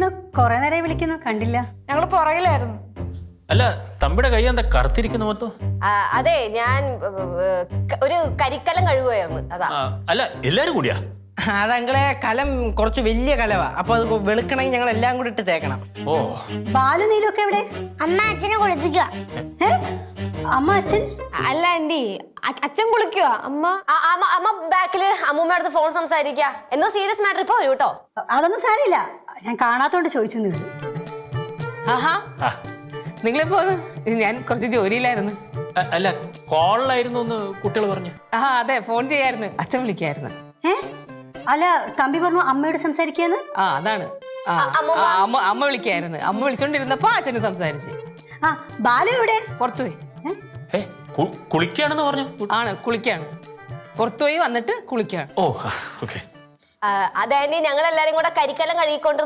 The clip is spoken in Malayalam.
എവിടെയായിരുന്നു? കുറെ നേരം വിളിക്കുന്നു, കണ്ടില്ല. ഞങ്ങൾ പുറകിലായിരുന്നു. അല്ല, തമ്പിയുടെ കൈ എന്താ കറുത്തിരിക്കുന്ന മൊത്തം? അതെ, ഞാൻ ഒരു കരിക്കലം കഴുകുമായിരുന്നു. അതാ. അല്ല, എല്ലാരും കൂടിയാ? അതങ്ങളെ കലം കുറച്ച് വലിയ കലവാ, അപ്പൊ അത് വെളുക്കണമെങ്കിൽ ഞങ്ങൾ എല്ലാം കൂടി ഇട്ട് തേക്കണം. ഓ, ബാലു നീലൊക്കെ എവിടെ? അമ്മ അച്ഛനെ കുളിപ്പിക്കുക. അമ്മ അച്ഛൻ? അല്ല ആന്റി, അച്ഛൻ കുളിക്കുക. അമ്മ ബാക്കില് അമ്മൂമ്മ അടുത്ത് ഫോൺ സംസാരിക്കുക. എന്തോ സീരിയസ് മാറ്റർ ഇപ്പൊ വരും കേട്ടോ. അതൊന്നും സാരില്ല, ഞാൻ കാണാത്തോണ്ട് ചോദിച്ചു. ആഹാ, നിങ്ങളിപ്പോ? ഞാൻ കുറച്ച് ജോലിയിലായിരുന്നു. അല്ല, കോളിലായിരുന്നു എന്ന് കുട്ടികൾ പറഞ്ഞു. ആ അതെ, ഫോൺ ചെയ്യായിരുന്നു, അച്ഛൻ വിളിക്കായിരുന്നു. അല്ല, തമ്പി പറഞ്ഞു അമ്മയോട് സംസാരിക്കാന്ന്. ആ അതാണ്, അമ്മ വിളിക്കായിരുന്നു. അമ്മ വിളിച്ചോണ്ടിരുന്നപ്പോ അച്ഛന് സംസാരിച്ച്. ആ, ബാലു എവിടെ? പുറത്തുപോയി. കുളിക്കാണെന്ന് പറഞ്ഞു. ആണ്, കുളിക്കാണ്. പുറത്തുപോയി വന്നിട്ട് കുളിക്കാണ്. ഓ, ഓക്കെ. അതായത് ഞങ്ങൾ എല്ലാരും കൂടെ കരിക്കലം കഴുകിക്കൊണ്ട്